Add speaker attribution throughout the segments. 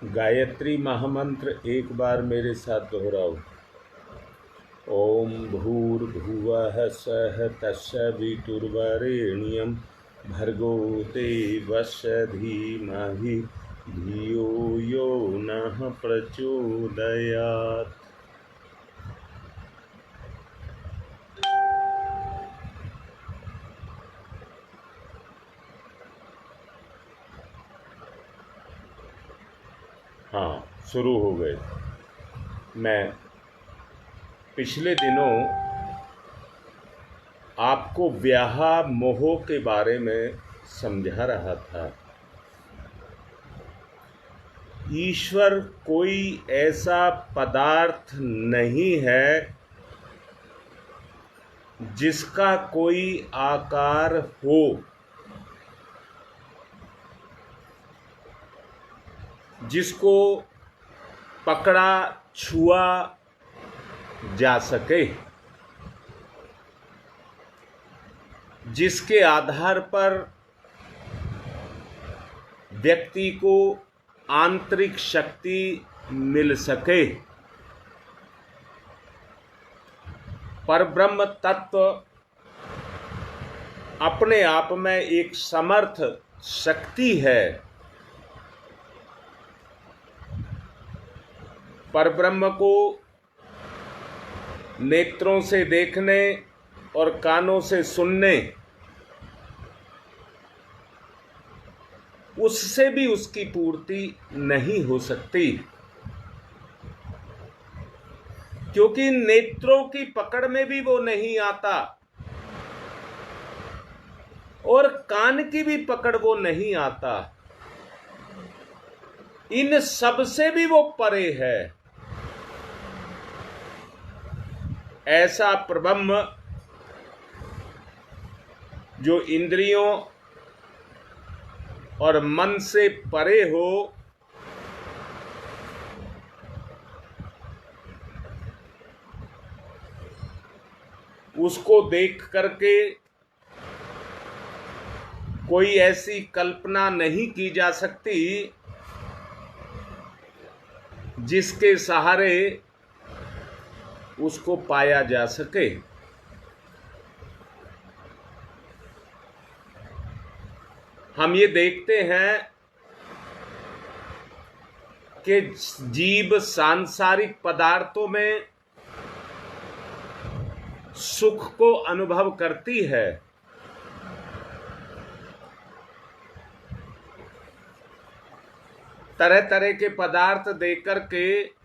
Speaker 1: गायत्री महामंत्र एक बार मेरे साथ दोहराओ। ओम भूर्भुवः स्वः तत्सवितुर्वरेण्यं भर्गो देवस्य धीमहि धियो यो नः प्रचोदयात्। हाँ, शुरू हो गए। मैं पिछले दिनों आपको व्याह मोह के बारे में समझा रहा था। ईश्वर कोई ऐसा पदार्थ नहीं है जिसका कोई आकार हो, जिसको पकड़ा छुआ जा सके, जिसके आधार पर व्यक्ति को आंतरिक शक्ति मिल सके। परब्रह्म तत्व अपने आप में एक समर्थ शक्ति है। परब्रह्म को नेत्रों से देखने और कानों से सुनने, उससे भी उसकी पूर्ति नहीं हो सकती, क्योंकि नेत्रों की पकड़ में भी वो नहीं आता और कान की भी पकड़ वो नहीं आता। इन सब से भी वो परे है। ऐसा परब्रह्म जो इंद्रियों और मन से परे हो, उसको देख करके कोई ऐसी कल्पना नहीं की जा सकती जिसके सहारे उसको पाया जा सके। हम ये देखते हैं कि जीव सांसारिक पदार्थों में सुख को अनुभव करती है, तरह तरह के पदार्थ देकर के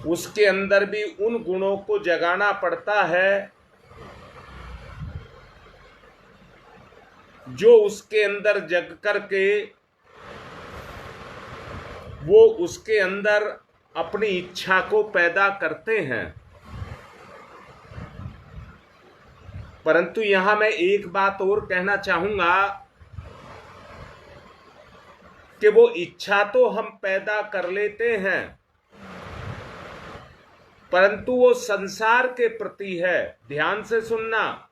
Speaker 1: उसके अंदर भी उन गुणों को जगाना पड़ता है जो उसके अंदर जग करके वो उसके अंदर अपनी इच्छा को पैदा करते हैं। परंतु यहां मैं एक बात और कहना चाहूंगा कि वो इच्छा तो हम पैदा कर लेते हैं, परंतु वो संसार के प्रति है। ध्यान से सुनना।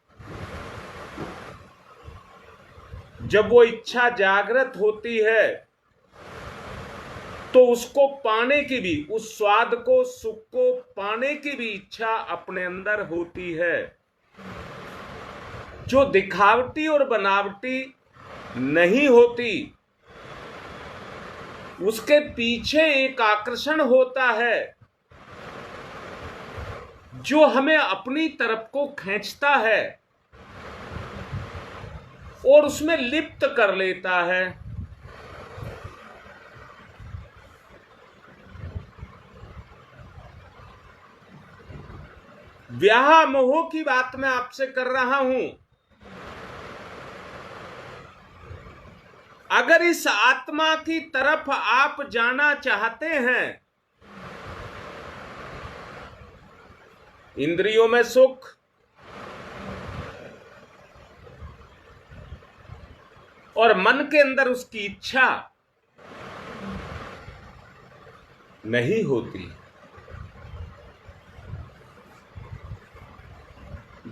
Speaker 1: जब वो इच्छा जागृत होती है तो उसको पाने की भी, उस स्वाद को, सुख को पाने की भी इच्छा अपने अंदर होती है, जो दिखावटी और बनावटी नहीं होती। उसके पीछे एक आकर्षण होता है जो हमें अपनी तरफ को खींचता है और उसमें लिप्त कर लेता है। व्याह मोह की बात मैं आपसे कर रहा हूं। अगर इस आत्मा की तरफ आप जाना चाहते हैं, इंद्रियों में सुख, और मन के अंदर उसकी इच्छा नहीं होती।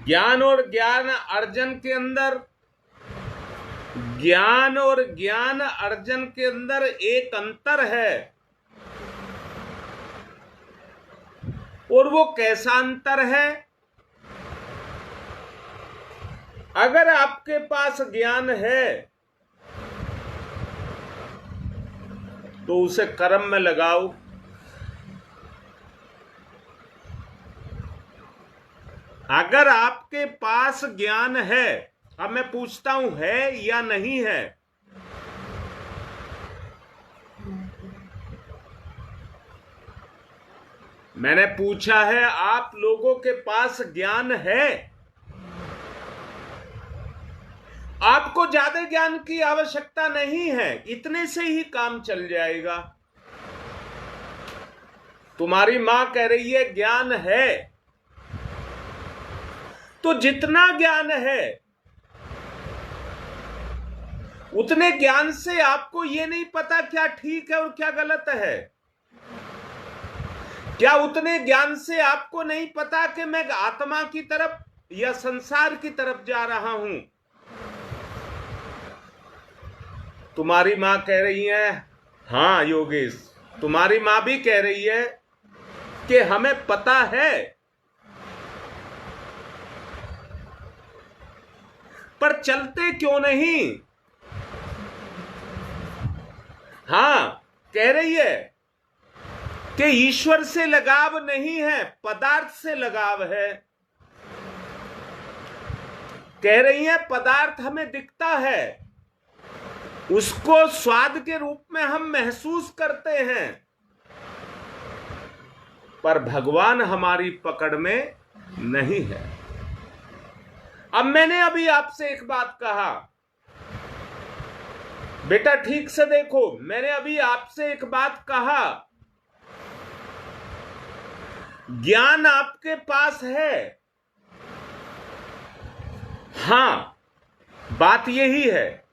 Speaker 1: ज्ञान और ज्ञान अर्जन के अंदर ज्ञान और ज्ञान अर्जन के अंदर एक अंतर है, और वो कैसा अंतर है? अगर आपके पास ज्ञान है तो उसे कर्म में लगाओ। अगर आपके पास ज्ञान है, अब मैं पूछता हूं है या नहीं है? मैंने पूछा है आप लोगों के पास ज्ञान है? आपको ज्यादा ज्ञान की आवश्यकता नहीं है, इतने से ही काम चल जाएगा। तुम्हारी मां कह रही है ज्ञान है, तो जितना ज्ञान है उतने ज्ञान से आपको यह नहीं पता क्या ठीक है और क्या गलत है। क्या उतने ज्ञान से आपको नहीं पता कि मैं आत्मा की तरफ या संसार की तरफ जा रहा हूं? तुम्हारी मां कह रही है, हां योगेश, तुम्हारी मां भी कह रही है कि हमें पता है, पर चलते क्यों नहीं? हां, कह रही है कि ईश्वर से लगाव नहीं है, पदार्थ से लगाव है। कह रही है पदार्थ हमें दिखता है, उसको स्वाद के रूप में हम महसूस करते हैं, पर भगवान हमारी पकड़ में नहीं है। अब मैंने अभी आपसे एक बात कहा, बेटा ठीक से देखो, मैंने अभी आपसे एक बात कहा, ज्ञान आपके पास है। हां, बात यही है।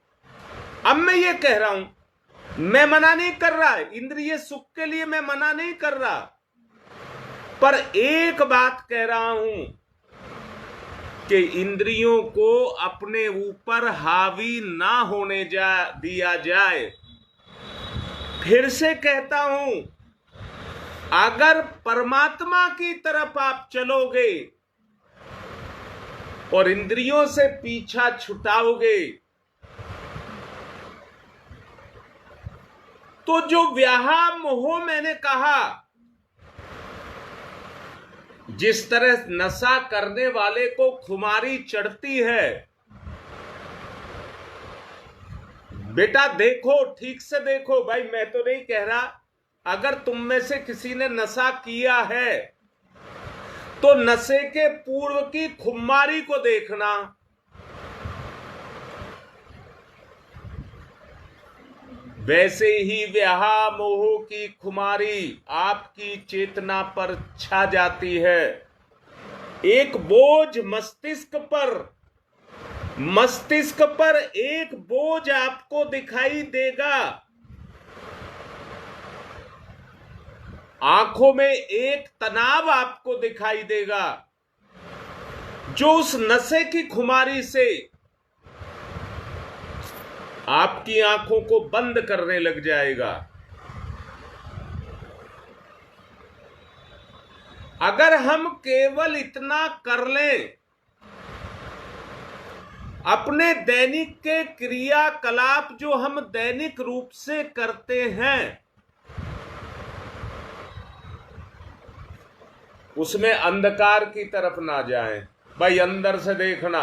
Speaker 1: अब मैं ये कह रहा हूं, मैं मना नहीं कर रहा, इंद्रिय सुख के लिए मैं मना नहीं कर रहा, पर एक बात कह रहा हूं कि इंद्रियों को अपने ऊपर हावी ना होने दिया जाए। फिर से कहता हूं, अगर परमात्मा की तरफ आप चलोगे और इंद्रियों से पीछा छुटाओगे, तो जो व्याहा मोह मैंने कहा, जिस तरह नशा करने वाले को खुमारी चढ़ती है, बेटा देखो, ठीक से देखो भाई, मैं तो नहीं कह रहा, अगर तुम में से किसी ने नशा किया है तो नशे के पूर्व की खुमारी को देखना। वैसे ही व्याहा मोह की खुमारी आपकी चेतना पर छा जाती है। एक बोझ मस्तिष्क पर एक बोझ आपको दिखाई देगा, आंखों में एक तनाव आपको दिखाई देगा, जो उस नशे की खुमारी से आपकी आंखों को बंद करने लग जाएगा। अगर हम केवल इतना कर लें, अपने दैनिक के क्रियाकलाप जो हम दैनिक रूप से करते हैं, उसमें अंधकार की तरफ ना जाएं। भाई अंदर से देखना,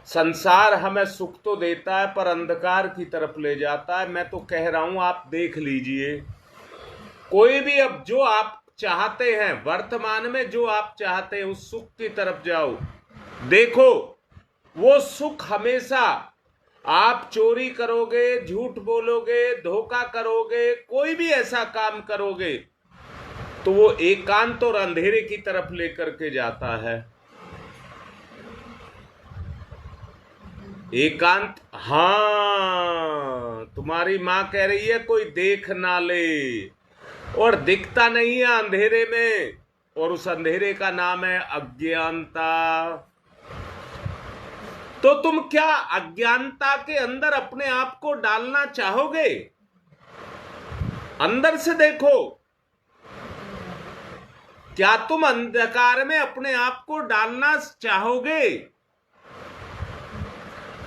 Speaker 1: संसार हमें सुख तो देता है पर अंधकार की तरफ ले जाता है। मैं तो कह रहा हूं, आप देख लीजिए, कोई भी अब जो आप चाहते हैं, वर्तमान में जो आप चाहते हैं उस सुख की तरफ जाओ, देखो वो सुख हमेशा, आप चोरी करोगे, झूठ बोलोगे, धोखा करोगे, कोई भी ऐसा काम करोगे तो वो एकांत और अंधेरे की तरफ लेकर के जाता है। एकांत, हां, तुम्हारी मां कह रही है कोई देख ना ले, और दिखता नहीं है अंधेरे में, और उस अंधेरे का नाम है अज्ञानता। तो तुम क्या अज्ञानता के अंदर अपने आप को डालना चाहोगे? अंदर से देखो, क्या तुम अंधकार में अपने आप को डालना चाहोगे?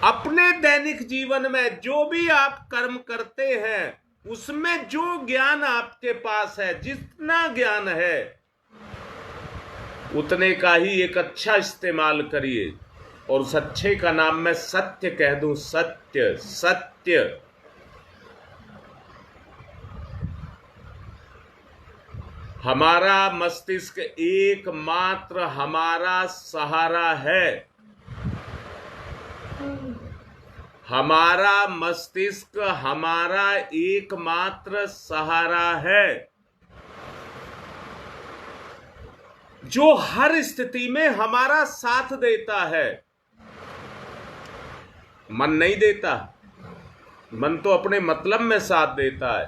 Speaker 1: अपने दैनिक जीवन में जो भी आप कर्म करते हैं, उसमें जो ज्ञान आपके पास है, जितना ज्ञान है, उतने का ही एक अच्छा इस्तेमाल करिए। और उस अच्छे का नाम मैं सत्य कह दूं, सत्य। सत्य हमारा मस्तिष्क एकमात्र हमारा सहारा है। हमारा मस्तिष्क हमारा एकमात्र सहारा है, जो हर स्थिति में हमारा साथ देता है। मन नहीं देता, मन तो अपने मतलब में साथ देता है,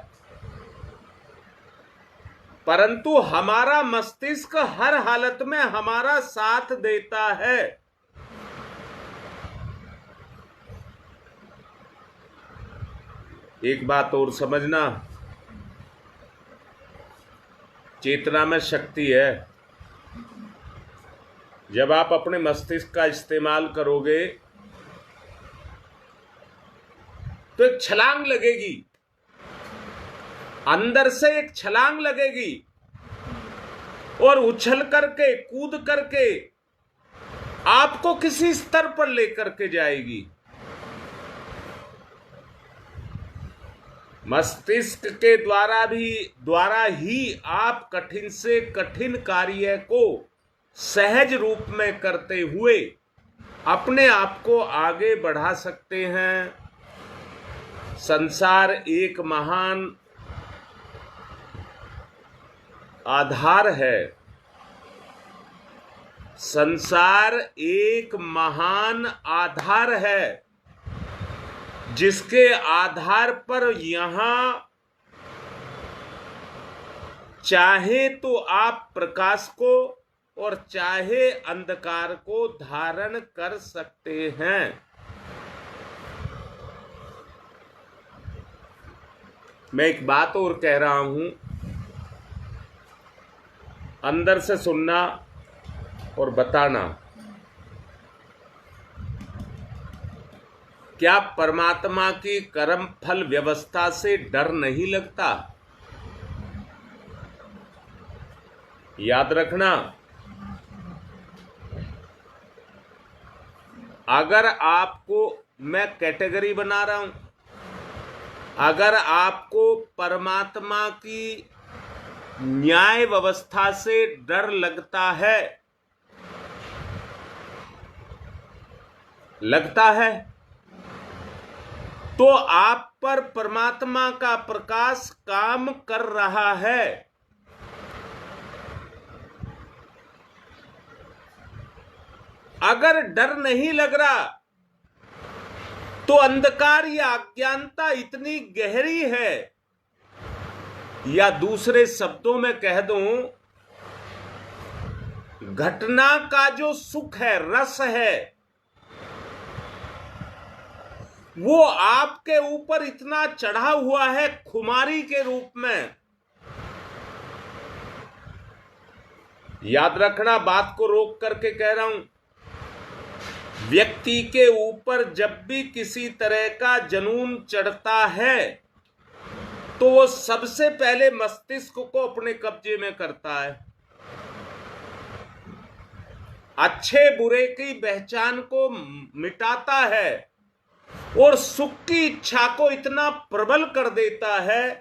Speaker 1: परंतु हमारा मस्तिष्क हर हालत में हमारा साथ देता है। एक बात और समझना, चेतना में शक्ति है। जब आप अपने मस्तिष्क का इस्तेमाल करोगे तो एक छलांग लगेगी, अंदर से एक छलांग लगेगी और उछल करके, कूद करके आपको किसी स्तर पर लेकर के जाएगी। मस्तिष्क के द्वारा ही आप कठिन से कठिन कार्य को सहज रूप में करते हुए अपने आप को आगे बढ़ा सकते हैं। संसार एक महान आधार है। संसार एक महान आधार है, जिसके आधार पर यहां चाहे तो आप प्रकाश को और चाहे अंधकार को धारण कर सकते हैं। मैं एक बात और कह रहा हूं, अंदर से सुनना और बताना। क्या परमात्मा की कर्म फल व्यवस्था से डर नहीं लगता? याद रखना, अगर आपको, मैं कैटेगरी बना रहा हूं, अगर आपको परमात्मा की न्याय व्यवस्था से डर लगता है तो आप पर परमात्मा का प्रकाश काम कर रहा है। अगर डर नहीं लग रहा तो अंधकार या अज्ञानता इतनी गहरी है, या दूसरे शब्दों में कह दूं, घटना का जो सुख है, रस है, वो आपके ऊपर इतना चढ़ा हुआ है खुमारी के रूप में। याद रखना, बात को रोक करके कह रहा हूं, व्यक्ति के ऊपर जब भी किसी तरह का जुनून चढ़ता है तो वो सबसे पहले मस्तिष्क को अपने कब्जे में करता है। अच्छे बुरे की पहचान को मिटाता है और सुख की इच्छा को इतना प्रबल कर देता है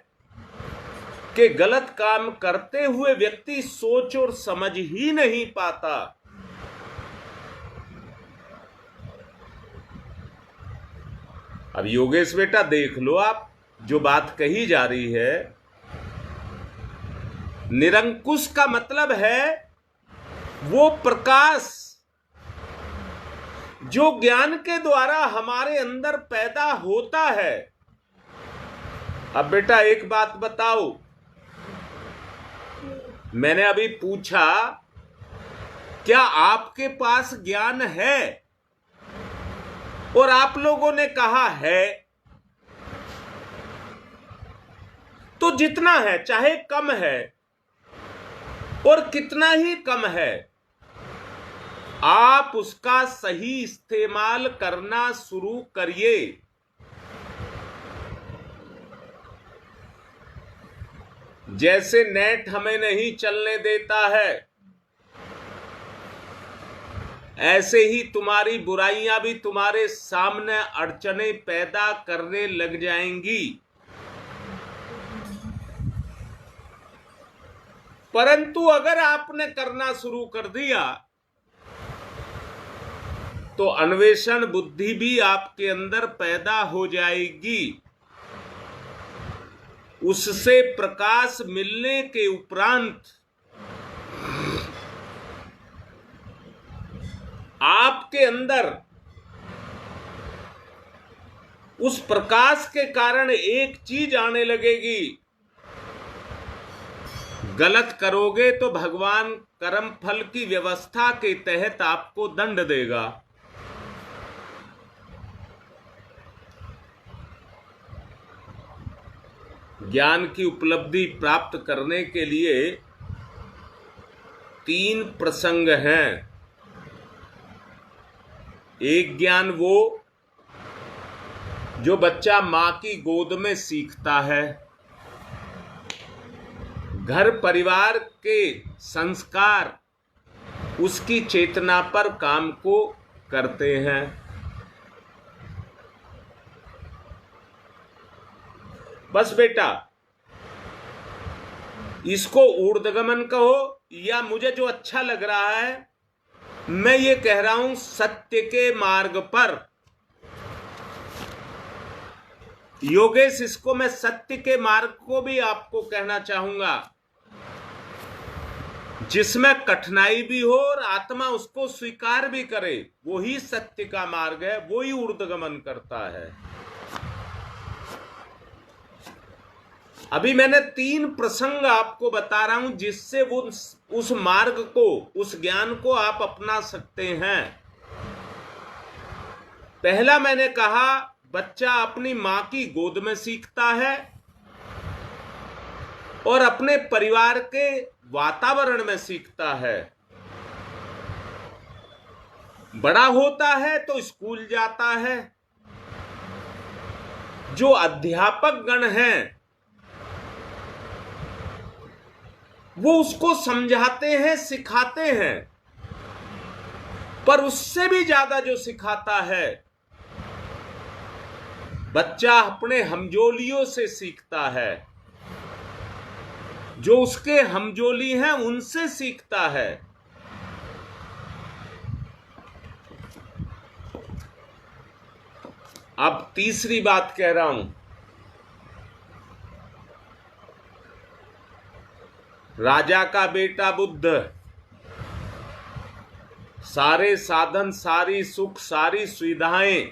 Speaker 1: कि गलत काम करते हुए व्यक्ति सोच और समझ ही नहीं पाता। अब योगेश बेटा देख लो, आप जो बात कही जा रही है, निरंकुश का मतलब है वो प्रकाश जो ज्ञान के द्वारा हमारे अंदर पैदा होता है। अब बेटा एक बात बताओ, मैंने अभी पूछा क्या आपके पास ज्ञान है? और आप लोगों ने कहा है, तो जितना है, चाहे कम है और कितना ही कम है, आप उसका सही इस्तेमाल करना शुरू करिए। जैसे नेट हमें नहीं चलने देता है, ऐसे ही तुम्हारी बुराइयां भी तुम्हारे सामने अड़चने पैदा करने लग जाएंगी। परंतु अगर आपने करना शुरू कर दिया तो अन्वेषण बुद्धि भी आपके अंदर पैदा हो जाएगी। उससे प्रकाश मिलने के उपरांत आपके अंदर उस प्रकाश के कारण एक चीज आने लगेगी, गलत करोगे तो भगवान कर्म फल की व्यवस्था के तहत आपको दंड देगा। ज्ञान की उपलब्धि प्राप्त करने के लिए 3 प्रसंग हैं। एक ज्ञान वो जो बच्चा मां की गोद में सीखता है, घर परिवार के संस्कार उसकी चेतना पर काम को करते हैं। बस बेटा, इसको ऊर्ध्वगमन कहो या मुझे जो अच्छा लग रहा है मैं ये कह रहा हूं, सत्य के मार्ग पर। योगेश, इसको मैं सत्य के मार्ग को भी आपको कहना चाहूंगा, जिसमें कठिनाई भी हो और आत्मा उसको स्वीकार भी करे, वो ही सत्य का मार्ग है, वो ही ऊर्ध्वगमन करता है। अभी मैंने 3 प्रसंग आपको बता रहा हूं जिससे वो उस मार्ग को, उस ज्ञान को आप अपना सकते हैं। पहला मैंने कहा, बच्चा अपनी मां की गोद में सीखता है और अपने परिवार के वातावरण में सीखता है। बड़ा होता है तो स्कूल जाता है। जो अध्यापक गण हैं वो उसको समझाते हैं, सिखाते हैं, पर उससे भी ज्यादा जो सिखाता है बच्चा अपने हमजोलियों से सीखता है। जो उसके हमजोली हैं उनसे सीखता है। अब तीसरी बात कह रहा हूं, राजा का बेटा बुद्ध, सारे साधन, सारी सुख, सारी सुविधाएं,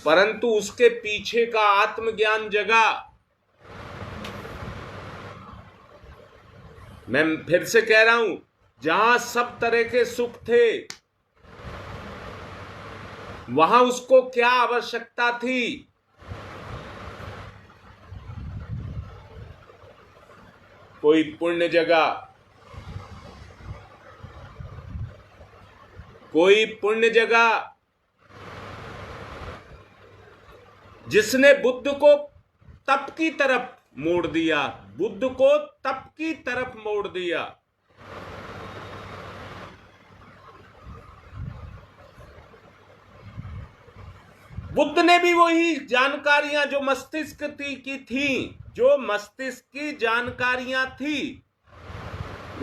Speaker 1: परंतु उसके पीछे का आत्मज्ञान जगा। मैं फिर से कह रहा हूं, जहां सब तरह के सुख थे वहां उसको क्या आवश्यकता थी? कोई पुण्य जगह, कोई पुण्य जगह जिसने बुद्ध को तप की तरफ मोड़ दिया, बुद्ध को तप की तरफ मोड़ दिया। बुद्ध ने भी वही जानकारियां जो मस्तिष्क की थी, जो मस्तिष्क की जानकारियां थी,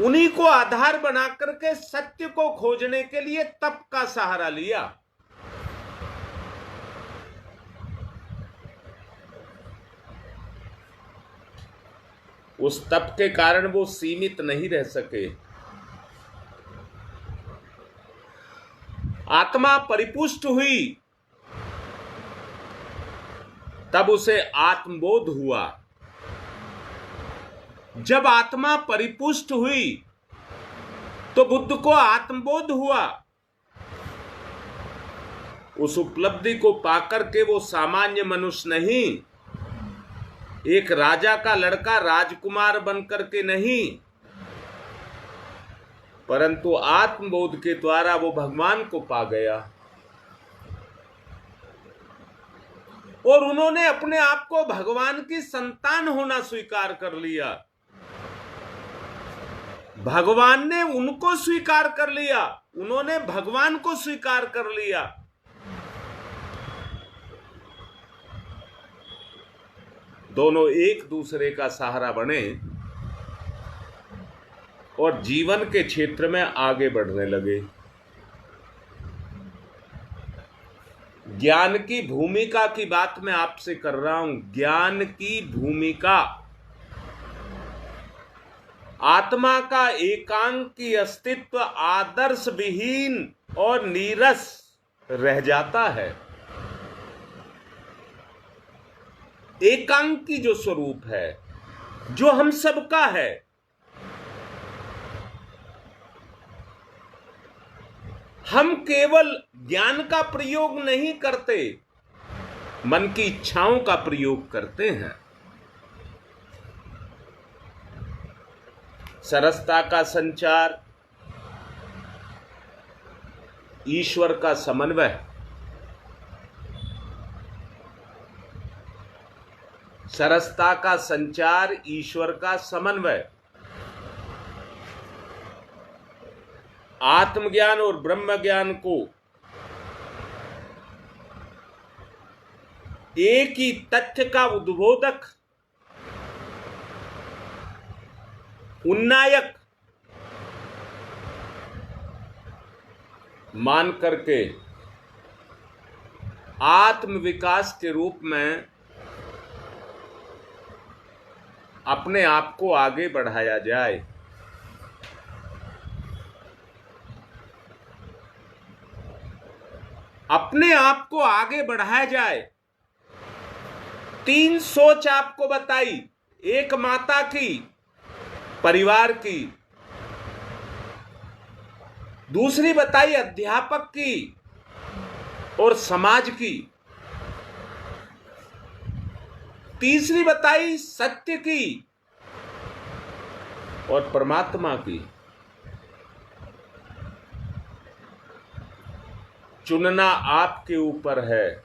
Speaker 1: उन्हीं को आधार बना करके सत्य को खोजने के लिए तप का सहारा लिया। उस तप के कारण वो सीमित नहीं रह सके। आत्मा परिपुष्ट हुई तब उसे आत्मबोध हुआ। जब आत्मा परिपुष्ट हुई तो बुद्ध को आत्मबोध हुआ। उस उपलब्धि को पाकर के वो सामान्य मनुष्य नहीं, एक राजा का लड़का राजकुमार बनकर के नहीं, परंतु आत्मबोध के द्वारा वो भगवान को पा गया। और उन्होंने अपने आप को भगवान की संतान होना स्वीकार कर लिया। भगवान ने उनको स्वीकार कर लिया, उन्होंने भगवान को स्वीकार कर लिया। दोनों एक दूसरे का सहारा बने और जीवन के क्षेत्र में आगे बढ़ने लगे। ज्ञान की भूमिका की बात मैं आपसे कर रहा हूं। ज्ञान की भूमिका, आत्मा का एकांकी अस्तित्व आदर्श विहीन और नीरस रह जाता है। एकांकी जो स्वरूप है, जो हम सबका है, हम केवल ज्ञान का प्रयोग नहीं करते, मन की इच्छाओं का प्रयोग करते हैं। सरसता का संचार, ईश्वर का समन्वय। सरसता का संचार, ईश्वर का समन्वय। आत्मज्ञान और ब्रह्म ज्ञान को एक ही तथ्य का उद्बोधक, उन्नायक मान करके आत्म विकास के रूप में अपने आप को आगे बढ़ाया जाए। अपने आप को आगे बढ़ाया जाए। 3 सोच आपको बताई, एक माता की, परिवार की, दूसरी बताई अध्यापक की और समाज की, तीसरी बताई सत्य की और परमात्मा की। चुनना आपके ऊपर है।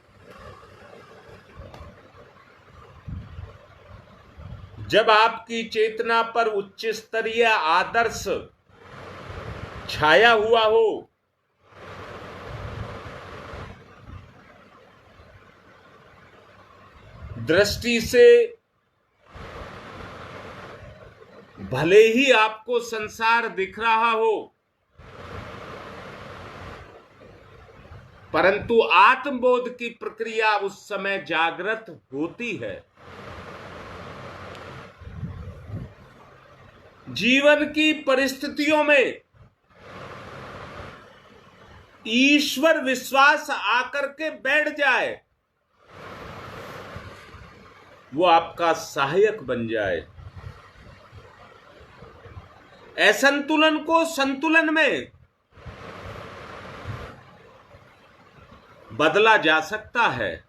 Speaker 1: जब आपकी चेतना पर उच्च स्तरीय आदर्श छाया हुआ हो, दृष्टि से भले ही आपको संसार दिख रहा हो, परंतु आत्मबोध की प्रक्रिया उस समय जागृत होती है। जीवन की परिस्थितियों में ईश्वर विश्वास आकर के बैठ जाए, वो आपका सहायक बन जाए। असंतुलन को संतुलन में बदला जा सकता है।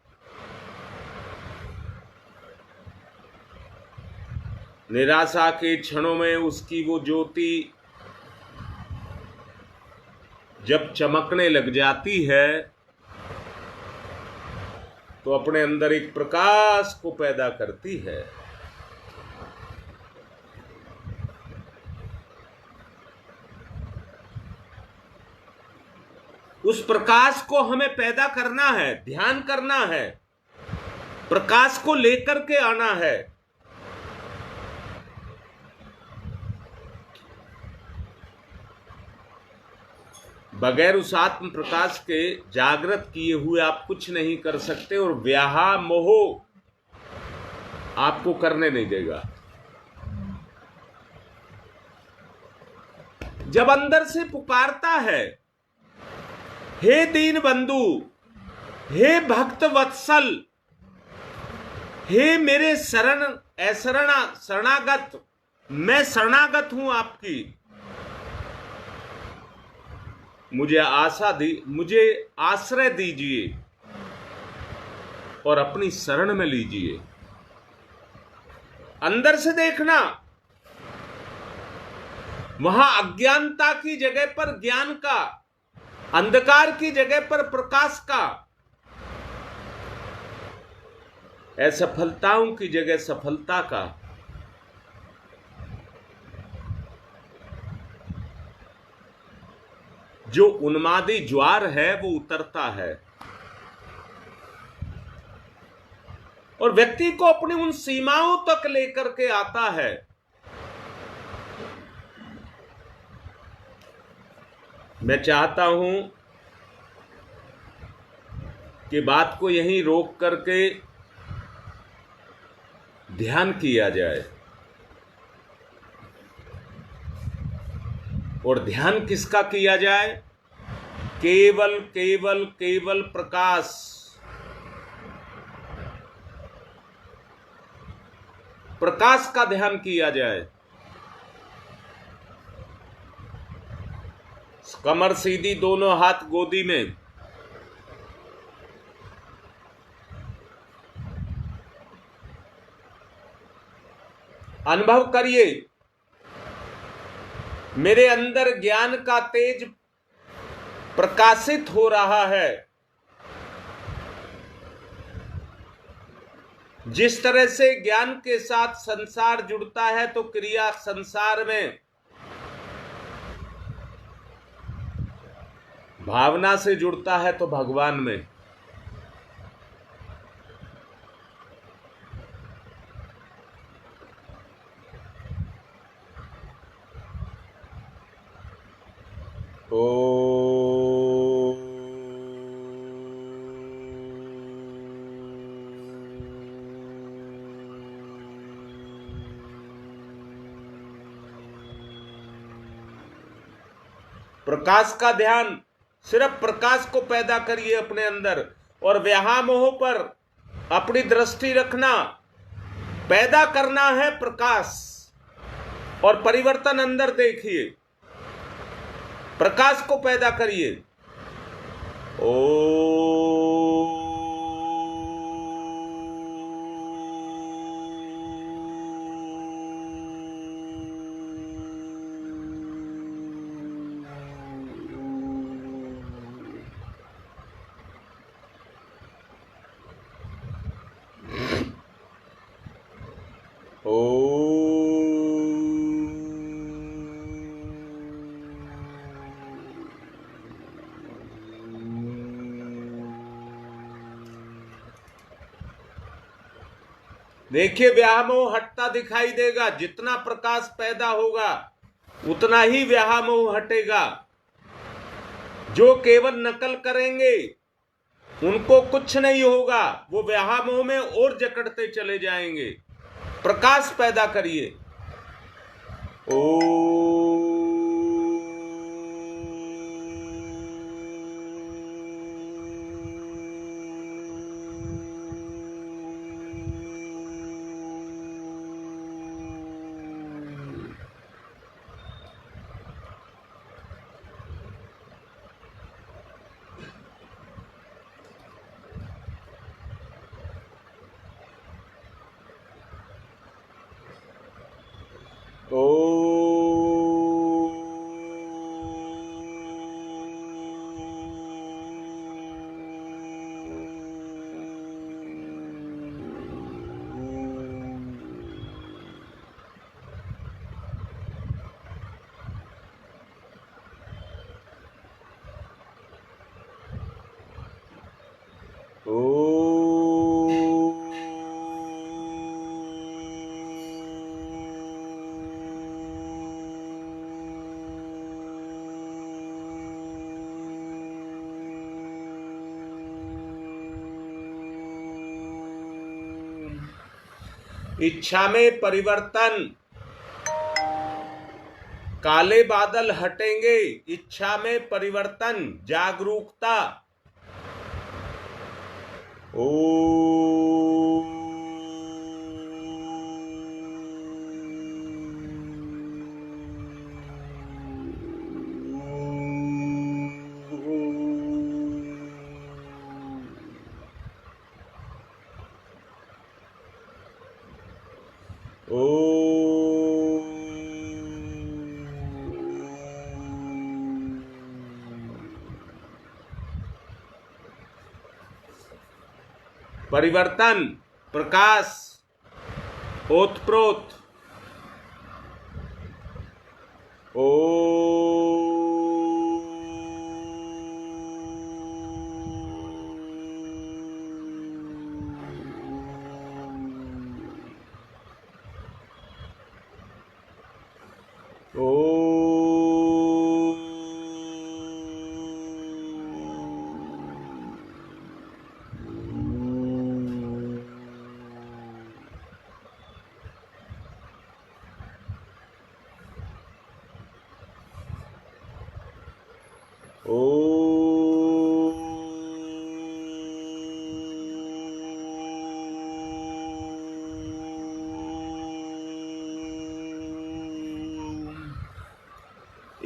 Speaker 1: निराशा के क्षणों में उसकी वो ज्योति जब चमकने लग जाती है तो अपने अंदर एक प्रकाश को पैदा करती है। उस प्रकाश को हमें पैदा करना है, ध्यान करना है, प्रकाश को लेकर के आना है। बगैर उस आत्म प्रकाश के जागृत किए हुए आप कुछ नहीं कर सकते और व्याह मोह आपको करने नहीं देगा। जब अंदर से पुकारता है, हे दीन बंधु, हे भक्त वत्सल, हे मेरे शरणागत, मैं शरणागत हूं आपकी, मुझे आश्रय दीजिए और अपनी शरण में लीजिए। अंदर से देखना, वहां अज्ञानता की जगह पर ज्ञान का, अंधकार की जगह पर प्रकाश का, असफलताओं की जगह सफलता का। जो उन्मादी ज्वार है वो उतरता है और व्यक्ति को अपनी उन सीमाओं तक लेकर के आता है। मैं चाहता हूं कि बात को यहीं रोक करके ध्यान किया जाए। और ध्यान किसका किया जाए? केवल केवल केवल प्रकाश, प्रकाश का ध्यान किया जाए। कमर सीधी, दोनों हाथ गोदी में। अनुभव करिए, मेरे अंदर ज्ञान का तेज प्रकाशित हो रहा है। जिस तरह से ज्ञान के साथ संसार जुड़ता है तो क्रिया संसार में, भावना से जुड़ता है तो भगवान में। प्रकाश का ध्यान, सिर्फ प्रकाश को पैदा करिए अपने अंदर और व्यामोह पर अपनी दृष्टि रखना। पैदा करना है प्रकाश और परिवर्तन अंदर देखिए। प्रकाश को पैदा करिए। देखिए, व्यामोह हटता दिखाई देगा। जितना प्रकाश पैदा होगा उतना ही व्यामोह हटेगा। जो केवल नकल करेंगे उनको कुछ नहीं होगा, वो व्यामोह में और जकड़ते चले जाएंगे। प्रकाश पैदा करिए। इच्छा में परिवर्तन, काले बादल हटेंगे। इच्छा में परिवर्तन, जागरूकता। ओ परिवर्तन, प्रकाश, ओतप्रोत। ओ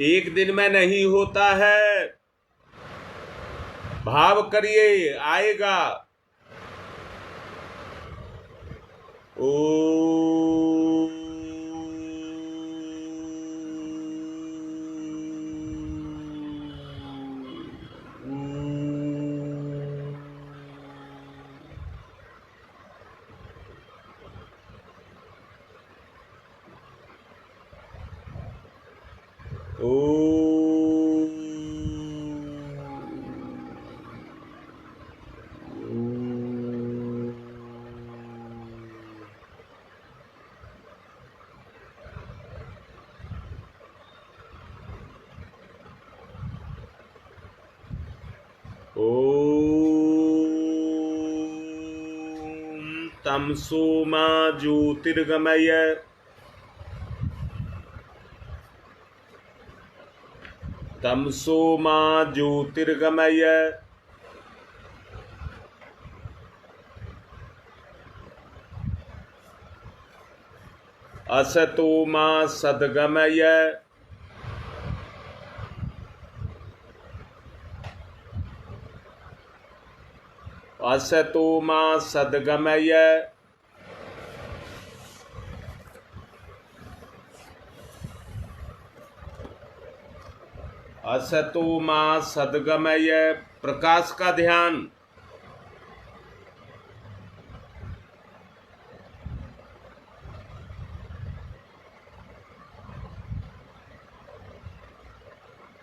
Speaker 1: एक दिन में नहीं होता है, भाव करिए आएगा। ओ तमसो मा ज्योतिर्गमय, तमसो मा ज्योतिर्गमय, असतो मा सद्गमय, असतो मा सद्गमय, असतो मा सद्गमय। प्रकाश का ध्यान,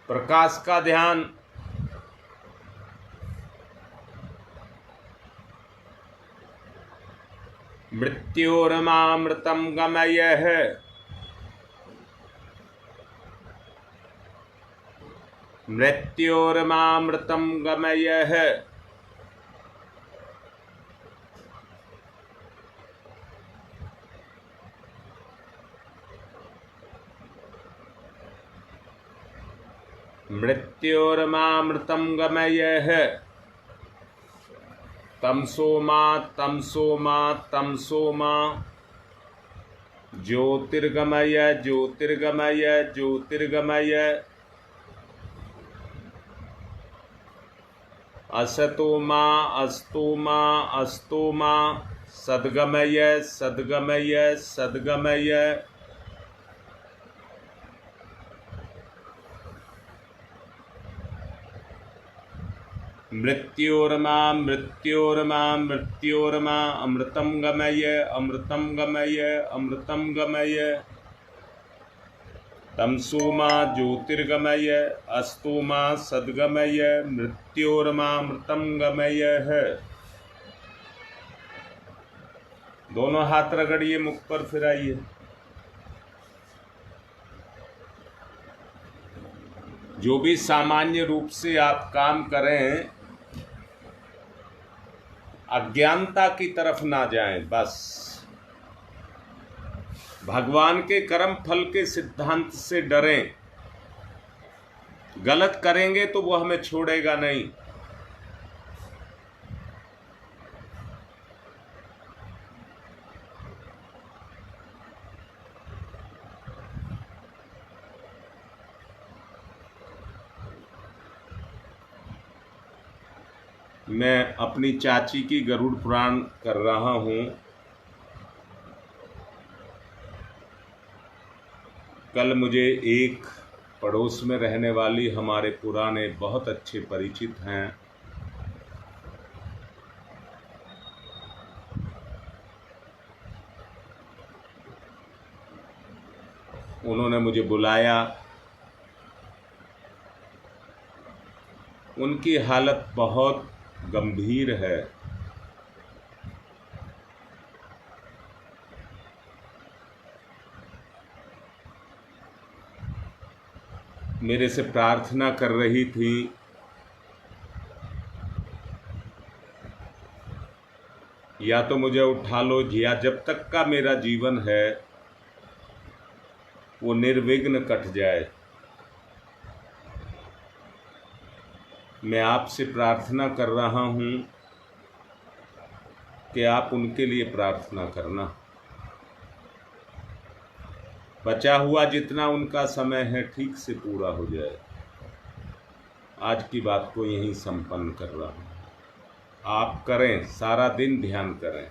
Speaker 1: प्रकाश का ध्यान। मृत्योर्मामृतं गमयः, मृत्योर्मामृतं गमयः, मृत्योर्मामृतं गमयः। तमसो मा तमसो मा तमसो मा ज्योतिर्गमय ज्योतिर्गमय ज्योतिर्गमय। असतो मा अस्तो मा अस्तो मा सद्गमय सद्गमय सद्गमय। मृत्योर्मा मृत्योर्मा मृत्योर्मा अमृतं गमय अमृतं गमय अमृतं गमय। तमसो मा ज्योतिर्गमय अस्तो मा सद्गमय मृत्योर्मा अमृतं गमय। दोनों हाथ रगड़िए, मुख पर फिराइए। जो भी सामान्य रूप से आप काम करें, अज्ञानता की तरफ ना जाएं। बस भगवान के कर्म फल के सिद्धांत से डरें। गलत करेंगे तो वो हमें छोड़ेगा नहीं। मैं अपनी चाची की गरुड़ पुराण कर रहा हूँ। कल मुझे एक पड़ोस में रहने वाली हमारे पुराने बहुत अच्छे परिचित हैं, उन्होंने मुझे बुलाया। उनकी हालत बहुत गंभीर है। मेरे से प्रार्थना कर रही थी या तो मुझे उठा लो, या जब तक का मेरा जीवन है वो निर्विघ्न कट जाए। मैं आपसे प्रार्थना कर रहा हूँ कि आप उनके लिए प्रार्थना करना। बचा हुआ जितना उनका समय है ठीक से पूरा हो जाए। आज की बात को यहीं संपन्न कर रहा हूँ। आप करें, सारा दिन ध्यान करें।